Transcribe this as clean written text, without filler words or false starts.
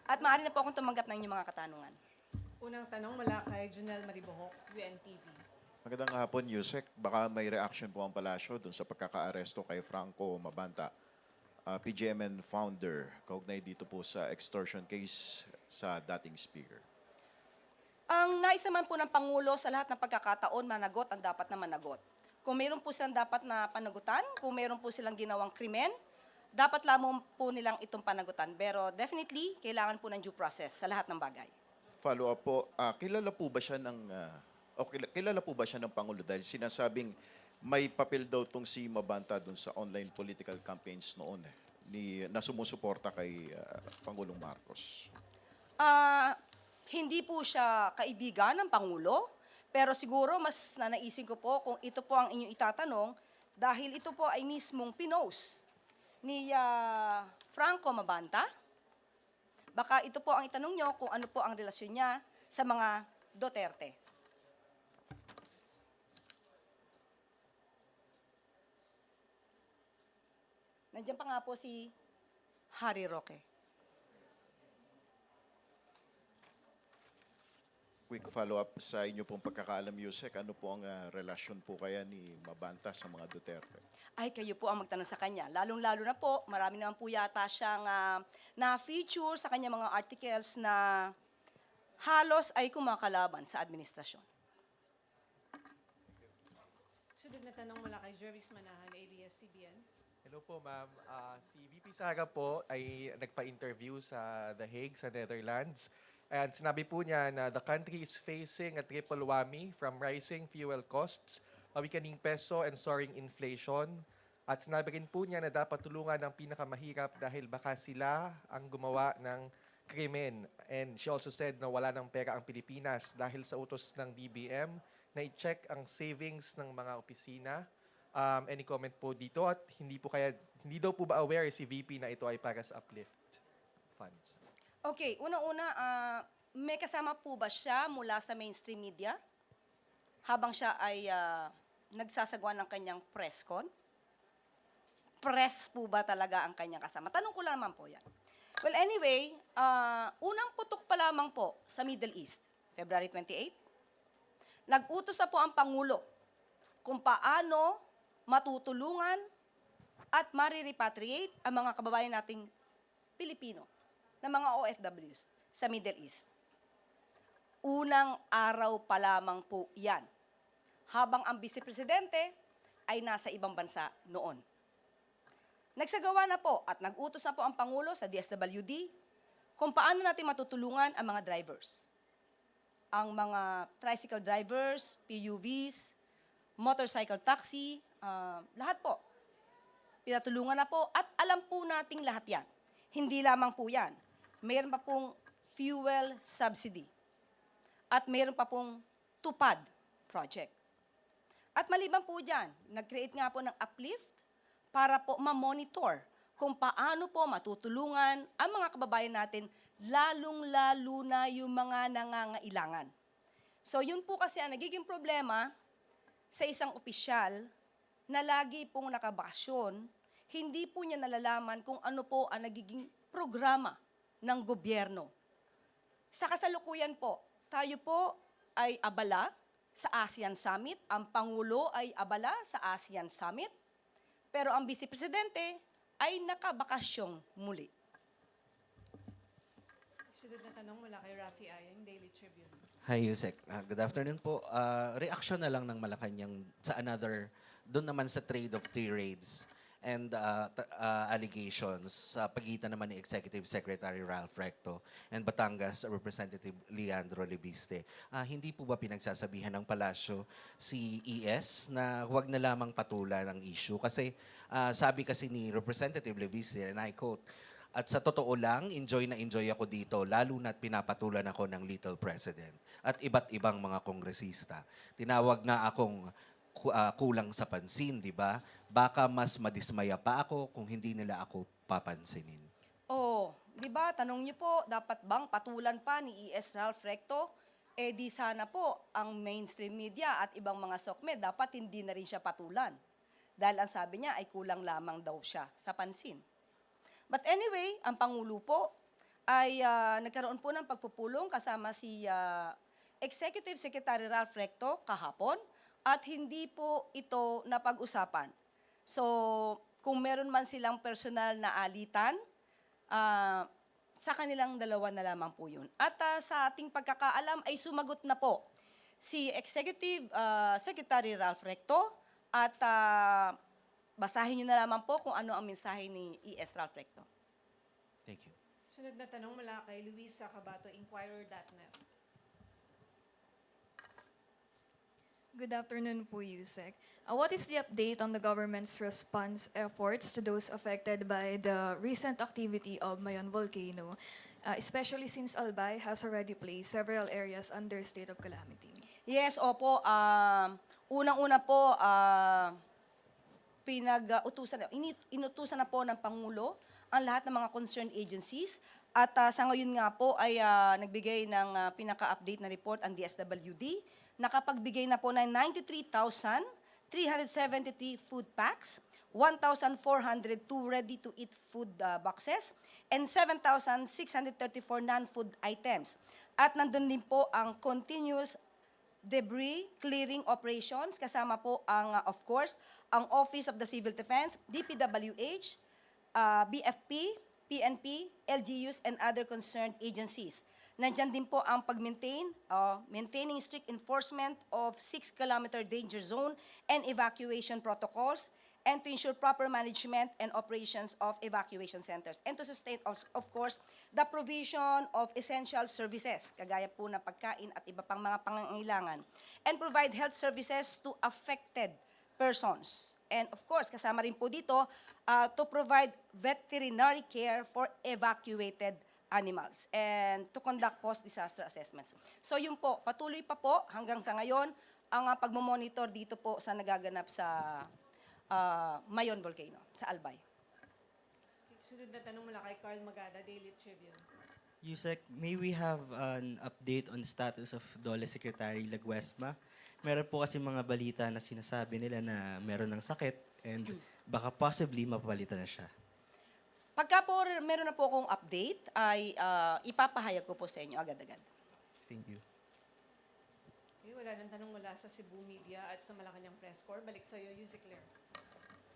At maaari na po akong tumanggap ng inyong mga katanungan. Unang tanong mula kay Junel Maribohok, UNTV. Magandang hapon, Yusek. Baka may reaction po ang palasyo dun sa pagkakaaresto kay Franco Mabanta, PGMN founder, kaugnay dito po sa extortion case sa dating speaker. Ang nais naman po ng Pangulo sa lahat ng pagkakataon, managot ang dapat na managot. Kung mayroon po silang dapat na panagutan, kung mayroon po silang ginawang krimen, dapat lamang po nilang itong panagutan. Pero definitely, kailangan po ng due process sa lahat ng bagay. Follow up po, kilala po ba siya kilala po ba siya ng Pangulo dahil sinasabing may papel daw tong si Mabanta dun sa online political campaigns noon na sumusuporta kay Pangulong Marcos. Hindi po siya kaibigan ng Pangulo, pero siguro mas nanaisin ko po kung ito po ang inyong itatanong dahil ito po ay mismong pinost ni Franco Mabanta. Baka ito po ang itanong nyo kung ano po ang relasyon niya sa mga Duterte. Nandiyan pa nga po si Harry Roque. Quick follow-up sa inyo pong pagkakaalam, Yusek. Ano po ang relasyon po kaya ni Mabanta sa mga Duterte? Ay, kayo po ang magtanong sa kanya. Lalong-lalo na po, marami naman po yata siyang na-feature sa kanya mga articles na halos ay kumakalaban sa administrasyon. Sunod na tanong mula kay Jervis Manahan, ABS-CBN. Hello po, ma'am. Si VP Sara po ay nagpa-interview sa The Hague, sa Netherlands. And sinabi po niya na the country is facing a triple whammy from rising fuel costs, a weakening peso, and soaring inflation. At sinabi rin po niya na dapat tulungan ng pinakamahirap dahil baka sila ang gumawa ng krimen. And she also said na wala ng pera ang Pilipinas dahil sa utos ng DBM na i-check ang savings ng mga opisina. Any comment po dito? At hindi daw po ba aware si VP na ito ay para sa uplift funds? Okay, unang-una, may kasama po ba siya mula sa mainstream media habang siya ay nagsasagawa ng kanyang press con? Press po ba talaga ang kanyang kasama? Tanong ko lang naman po yan. Well, anyway, unang putok pa lamang po sa Middle East, February 28, nag-utos na po ang Pangulo kung paano matutulungan at marirepatriate ang mga kababayan nating Pilipino na mga OFWs sa Middle East. Unang araw pa lamang po yan, habang ang Vice Presidente ay nasa ibang bansa noon. Nagsagawa na po at nag-utos na po ang Pangulo sa DSWD kung paano natin matutulungan ang mga drivers. Ang mga tricycle drivers, PUVs, motorcycle taxi, lahat po. Pinatulungan na po at alam po nating lahat yan. Hindi lamang po yan. Mayroon pa pong fuel subsidy. At mayroon pa pong tupad project. At maliban po dyan, nag-create nga po ng uplift para po ma-monitor kung paano po matutulungan ang mga kababayan natin, lalong-lalo na yung mga nangangailangan. So yun po kasi ang nagiging problema sa isang opisyal na lagi pong nakabakasyon, hindi po niya nalalaman kung ano po ang nagiging programa ng gobyerno. Sa kasalukuyan po, tayo po ay abala sa ASEAN Summit, ang Pangulo ay abala sa ASEAN Summit, pero ang Vice Presidente ay nakabakasyong muli. Sunod na tanong mula kay Rafi Ayeng, Daily Tribune. Hi, Yusek. Good afternoon po. Reaksyon na lang ng Malacanang sa doon naman sa trade of tirades and allegations sa pagitan naman ni Executive Secretary Ralph Recto and Batangas Representative Leandro Lebiste. Hindi po ba pinagsasabihan ng palasyo si ES na huwag na lamang patulan ang issue? Kasi sabi kasi ni Representative Lebiste, and I quote, "At sa totoo lang, enjoy na enjoy ako dito, lalo na't pinapatulan ako ng Little President at iba't ibang mga kongresista. Tinawag nga akong kulang sa pansin, di ba? Baka mas madismaya pa ako kung hindi nila ako papansinin." Oh, di ba, tanong niyo po, dapat bang patulan pa ni ES Ralph Recto? Eh di sana po ang mainstream media at ibang mga SOCMED dapat hindi na rin siya patulan. Dahil ang sabi niya ay kulang lamang daw siya sa pansin. But anyway, ang Pangulo po ay nagkaroon po ng pagpupulong kasama si Executive Secretary Ralph Recto kahapon at hindi po ito napag-usapan. So, kung meron man silang personal na alitan, sa kanilang dalawa na lamang po yun. At sa ating pagkakaalam ay sumagot na po si Executive Secretary Ralph Recto at basahin nyo na lamang po kung ano ang mensahe ni ES Ralph Recto. Thank you. Sunod na tanong mula kay Luisa Cabato, Inquirer.net. Good afternoon po, Yusek. What is the update on the government's response efforts to those affected by the recent activity of Mayon volcano, especially since Albay has already placed several areas under state of calamity? Yes, opo. Unang-una po, inutusan na po ng Pangulo ang lahat ng mga concerned agencies. At sa ngayon nga po ay nagbigay ng pinaka-update na report ang DSWD. Nakapagbigay na po ng 93,373 food packs, 1,402 ready-to-eat food boxes, and 7,634 non-food items. At nandun din po ang continuous debris clearing operations, kasama po ang, of course, ang Office of the Civil Defense, DPWH, BFP, PNP, LGUs, and other concerned agencies. Nandyan din po ang maintaining strict enforcement of 6-kilometer danger zone and evacuation protocols, and to ensure proper management and operations of evacuation centers, and to sustain, of course, the provision of essential services, kagaya po ng pagkain at iba pang mga pangangailangan, and provide health services to affected persons. And of course, kasama rin po dito to provide veterinary care for evacuated animals and to conduct post-disaster assessments. So yun po, patuloy pa po hanggang sa ngayon ang pagmamonitor dito po sa nagaganap sa Mayon volcano, sa Albay. Sunod na tanong mula kay Carl Magada, Daily Tribune. Yusek, may we have an update on status of DOLE Secretary Laguesma? Meron po kasi mga balita na sinasabi nila na meron ng sakit and baka possibly mapapalitan na siya. Pagka po meron na po akong update, ay ipapahayag ko po sa inyo agad-agad. Thank you. Okay, wala nang tanong mula sa Cebu Media at sa Malacanang Press Corps. Balik sa iyo, Yusek Claire.